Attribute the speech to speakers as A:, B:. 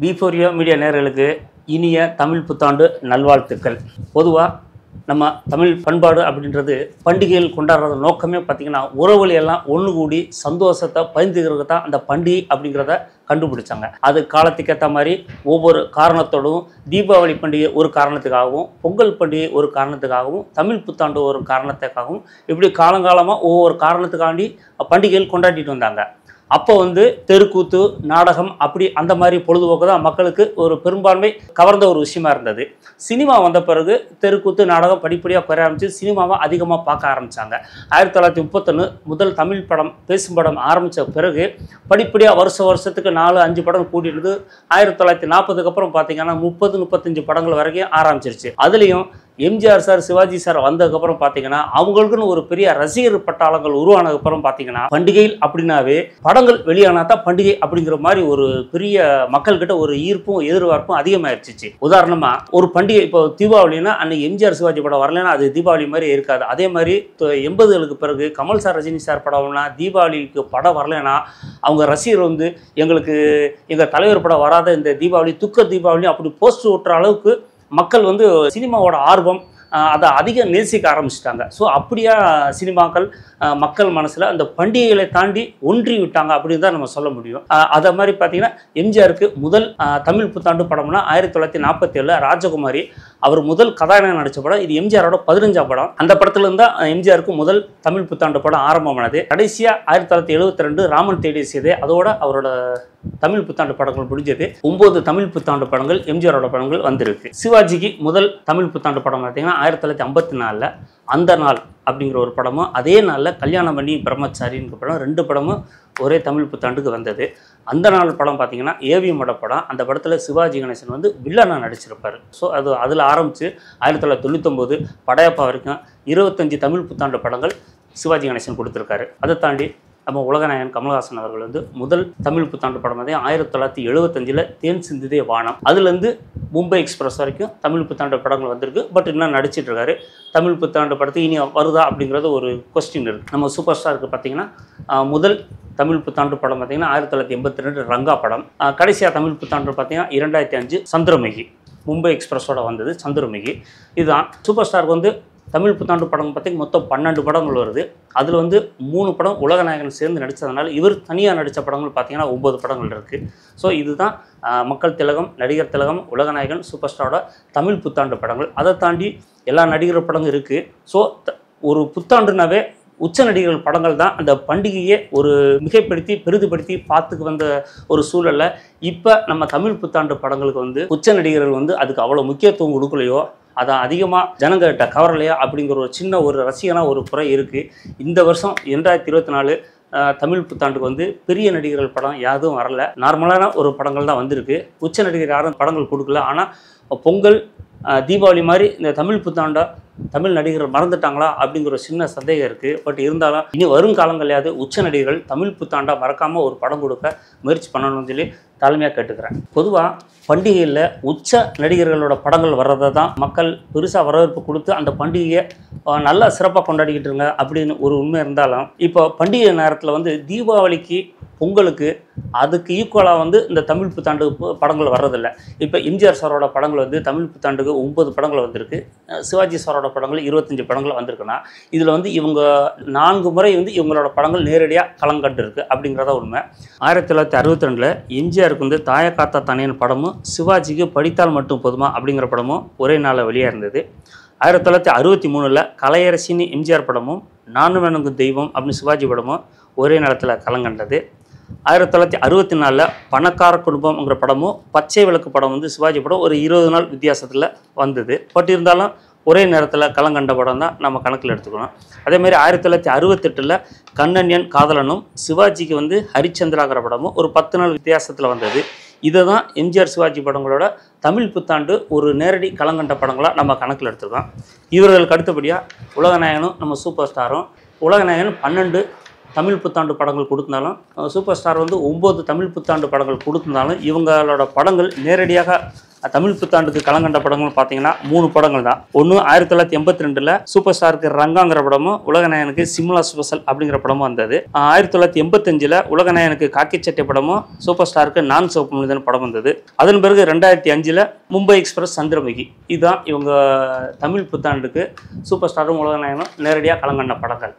A: V4U media நேயர்களுக்கு இனிய தமிழ் புத்தாண்டு நல்வாழ்த்துக்கள். பொதுவாக நம்ம தமிழ் பண்பாடு அப்படின்றது பண்டிகைகள் கொண்டாடுறது நோக்கமே பார்த்திங்கன்னா உறவுகள் எல்லாம் ஒன்று கூடி சந்தோஷத்தை பகிர்ந்துக்கிறதுக்கு தான் அந்த பண்டிகை அப்படிங்கிறத கண்டுபிடிச்சாங்க. அது காலத்துக்கு ஏற்ற மாதிரி ஒவ்வொரு காரணத்தோடும் தீபாவளி பண்டிகை ஒரு காரணத்துக்காகவும், பொங்கல் பண்டிகை ஒரு காரணத்துக்காகவும், தமிழ் புத்தாண்டு ஒரு காரணத்துக்காகவும், இப்படி காலங்காலமாக ஒவ்வொரு காரணத்துக்காண்டி பண்டிகைகள் கொண்டாடிட்டு வந்தாங்க. அப்போ தெருக்கூத்து, நாடகம் அப்படி அந்த மாதிரி பொழுதுபோக்கு தான் மக்களுக்கு ஒரு பெரும்பான்மை கவர்ந்த ஒரு விஷயமா இருந்தது. சினிமா வந்த பிறகு தெருக்கூத்து, நாடகம் படிப்படியாக குறைய ஆரம்பிச்சு சினிமாவை அதிகமாக பார்க்க ஆரம்பித்தாங்க. 1931 முதல் தமிழ் படம் பேசும் படம் ஆரம்பித்த பிறகு படிப்படியாக வருஷத்துக்கு 4-5 படம் கூட்டிட்டு 1940க்கு அப்புறம் பார்த்தீங்கன்னா 30-35 படங்கள் வரைக்கும் ஆரம்பிச்சிருச்சு. அதுலேயும் எம்ஜிஆர் சார், சிவாஜி சார் வந்ததுக்கப்புறம் பார்த்தீங்கன்னா அவங்களுக்குன்னு ஒரு பெரிய ரசிகர் பட்டாளங்கள் உருவானதுக்கப்புறம் பார்த்தீங்கன்னா பண்டிகைகள் அப்படின்னாவே படங்கள் வெளியானா தான் பண்டிகை அப்படிங்கிற மாதிரி ஒரு பெரிய மக்கள்கிட்ட ஒரு ஈர்ப்பும் எதிர்பார்ப்பும் அதிகமாகிடுச்சு. உதாரணமாக ஒரு பண்டிகை இப்போ தீபாவளினா அன்னைக்கு எம்ஜிஆர் சிவாஜி படம் வரலைன்னா அது தீபாவளி மாதிரி இருக்காது. அதே மாதிரி 80களுக்கு பிறகு கமல் சார், ரஜினி சார் படம்னா தீபாவளிக்கு படம் வரலைன்னா அவங்க ரசிகர் எங்களுக்கு எங்கள் தலைவர் படம் வராத இந்த தீபாவளி துக்க தீபாவளி அப்படி போஸ்ட் ஓட்டுற அளவுக்கு மக்கள் சினிமாவோட ஆர்வம் அதை அதிகம் நேசிக்க ஆரம்பிச்சிட்டாங்க. ஸோ அப்படியா சினிமாக்கள் மக்கள் மனசில் அந்த பண்டிகைகளை தாண்டி ஒன்றி விட்டாங்க அப்படின்னு தான் நம்ம சொல்ல முடியும். அதை மாதிரி பார்த்தீங்கன்னா எம்ஜிஆருக்கு முதல் தமிழ் புத்தாண்டு படம்னா 1947 ராஜகுமாரி அவர் முதல் கதாநாயகன் நடித்த படம். இது எம்ஜிஆரோட 15ஆம் படம். அந்த படத்துலேருந்து தான் எம்ஜிஆருக்கு முதல் தமிழ் புத்தாண்டு படம் ஆரம்பமானது. கடைசியாக 1972 ராமன் தேடிய சீதை, அதோட அவரோட தமிழ் புத்தாண்டு படங்கள் முடிஞ்சது. 9 தமிழ் புத்தாண்டு படங்கள் எம்ஜிஆரோட படங்கள் வந்திருக்கு. சிவாஜிக்கு முதல் தமிழ் புத்தாண்டு படம் பார்த்தீங்கன்னா 1954 அந்த நாள் அப்படிங்கிற ஒரு படமும், அதே நாளில் கல்யாணம் பண்ணி பிரம்மச்சாரின்ற படம், 2 படமும் ஒரே தமிழ் புத்தாண்டுக்கு வந்தது. அந்த நாள் படம் பார்த்தீங்கன்னா ஏவிஎம்மோட படம். அந்த படத்தில் சிவாஜி கணேசன் வில்லனா நடிச்சிருப்பார். ஸோ அதில் ஆரம்பித்து 1999 படையப்பா வரைக்கும் 25 தமிழ் புத்தாண்டு படங்கள் சிவாஜி கணேசன் கொடுத்துருக்காரு. அதை தாண்டி நம்ம உலகநாயகன் கமல்ஹாசன் அவர்கள் முதல் தமிழ் புத்தாண்டு படம் 1975 தேன் சிந்துதே வானம். அதுலேருந்து மும்பை எக்ஸ்பிரஸ் வரைக்கும் தமிழ் புத்தாண்டு படங்கள் வந்திருக்கு. பட் இன்னும் நடிச்சிட்டு இருக்காரு. தமிழ் புத்தாண்டு படத்துக்கு இனி வருதா அப்படிங்கிறது ஒரு கொஸ்டின் இருக்குது. நம்ம சூப்பர் ஸ்டாருக்கு பார்த்தீங்கன்னா முதல் தமிழ் புத்தாண்டு படம் பார்த்தீங்கன்னா 1982 ரங்கா படம். கடைசியாக தமிழ் புத்தாண்டு பார்த்தீங்கன்னா 2005 சந்திரமுகி, மும்பை எக்ஸ்பிரஸோட வந்தது சந்திரமுகி. இதுதான் சூப்பர் ஸ்டாருக்கு தமிழ் புத்தாண்டு படம் பார்த்திங்கன்னா மொத்தம் 12 படங்கள் வருது. அதில் 3 படம் உலகநாயகன் சேர்ந்து நடித்ததுனால இவர் தனியாக நடித்த படங்கள் பார்த்திங்கன்னா 9 படங்கள் இருக்குது. ஸோ இதுதான் மக்கள் திலகம், நடிகர் திலகம், உலகநாயகன், சூப்பர் ஸ்டாரோட தமிழ் புத்தாண்டு படங்கள். அதை தாண்டி எல்லா நடிகர் படங்கள் இருக்குது. ஸோ ஒரு புத்தாண்டுனாவே உச்ச நடிகர்கள் படங்கள் தான் அந்த பண்டிகையை ஒரு மிகைப்படுத்தி பெரிதுபடுத்தி பார்த்துக்கு வந்த ஒரு சூழலில் இப்போ நம்ம தமிழ் புத்தாண்டு படங்களுக்கு உச்ச நடிகர்கள் அதுக்கு அவ்வளோ முக்கியத்துவம் கொடுக்கலையோ, அதை அதிகமாக ஜனங்கிட்ட கவரலையா அப்படிங்கிற ஒரு சின்ன ஒரு ரசிகனாக ஒரு குறை இருக்குது. இந்த வருஷம் 2024 தமிழ் புத்தாண்டுக்கு பெரிய நடிகர்கள் படம் யாரும் வரல. நார்மலான ஒரு படங்கள் தான் வந்திருக்கு. உச்ச நடிகர் யாரும் படங்கள் கொடுக்கல. ஆனால் பொங்கல், தீபாவளி மாதிரி இந்த தமிழ் புத்தாண்டை தமிழ் நடிகர்கள் மறந்துட்டாங்களா அப்படிங்கிற ஒரு சின்ன சந்தேகம் இருக்குது. பட் இருந்தாலும் இனி வரும் காலங்களையாவது உச்ச நடிகர்கள் தமிழ் புத்தாண்டை மறக்காமல் ஒரு படம் கொடுக்க முயற்சி பண்ணணும்னு சொல்லி தாழ்மையாக கேட்டுக்கிறேன். பொதுவாக பண்டிகையில் உச்ச நடிகர்களோட படங்கள் வர்றதை தான் மக்கள் பெருசாக வரவேற்பு கொடுத்து அந்த பண்டிகையை நல்லா சிறப்பாக கொண்டாடிக்கிட்டுருங்க அப்படின்னு ஒரு உண்மை இருந்தாலும், இப்போ பண்டிகை நேரத்தில் தீபாவளிக்கு, பொங்கலுக்கு அதுக்கு ஈக்குவலாக இந்த தமிழ் புத்தாண்டு படங்கள் வர்றதில்லை. இப்போ எம்ஜிஆர் சாரோட படங்கள் தமிழ் புத்தாண்டுக்கு 9 படங்கள் வந்திருக்கு. சிவாஜி சாரோட படங்கள் 25 படங்கள் வந்திருக்குன்னா இதில் இவங்க 4 முறை இவங்களோட படங்கள் நேரடியாக களங்கண்டு இருக்குது அப்படிங்கிறத உண்மை. 1962 எம்ஜிஆருக்கு தாய காத்தா தனியன் படமும், சிவாஜிக்கு படித்தால் மட்டும் போதுமா அப்படிங்கிற படமும் ஒரே நாளில் வெளியாக இருந்தது. 1963 கலையரசின்னு எம்ஜிஆர் படமும், நானும் எனக்கு தெய்வம் அப்படின்னு சிவாஜி படமும் ஒரே நேரத்தில் களங்கண்டது. 1964 பணக்கார குடும்பம்ங்கிற படமும், பச்சை விளக்கு படம் சிவாஜி படம் ஒரு 20 நாள் வித்தியாசத்தில் வந்தது. பட் இருந்தாலும் ஒரே நேரத்தில் களங்கண்ட படம் தான் நம்ம கணக்கில் எடுத்துக்கணும். அதேமாதிரி 1968 கண்ணன் காதலனும், சிவாஜிக்கு ஹரிச்சந்திராங்கிற படமும் ஒரு 10 நாள் வித்தியாசத்தில் வந்தது. இதை தான் எம்ஜிஆர் சிவாஜி படங்களோட தமிழ் புத்தாண்டு ஒரு நேரடி களங்கண்ட படங்களாக நம்ம கணக்கில் எடுத்துருக்கோம். இவர்களுக்கு அடுத்தபடியாக உலகநாயகனும் நம்ம சூப்பர் ஸ்டாரும், உலகநாயகன் 12 தமிழ் புத்தாண்டு படங்கள் கொடுத்தாலும், சூப்பர் ஸ்டார் 9 தமிழ் புத்தாண்டு படங்கள் கொடுத்திருந்தாலும் இவங்களோட படங்கள் நேரடியாக தமிழ் புத்தாண்டுக்கு களங்கண்ட படங்கள் பார்த்தீங்கன்னா 3 படங்கள் தான். ஒன்று 1982 சூப்பர் ஸ்டாருக்கு ரங்காங்கிற படமும் உலகநாயகனுக்கு சிம்லா ஸ்பெஷல் அப்படிங்கிற படமும் வந்தது. 1985 உலகநாயகனுக்கு காக்கி சட்டை படமும் சூப்பர் ஸ்டாருக்கு நான் சிவப்பு மனிதன் படம் வந்தது. அதன் பிறகு 2005 மும்பை எக்ஸ்பிரஸ் சந்திரமுகி. இதுதான் இவங்க தமிழ் புத்தாண்டுக்கு சூப்பர் ஸ்டாரும் உலகநாயகனும் நேரடியாக களங்கண்ட படங்கள்.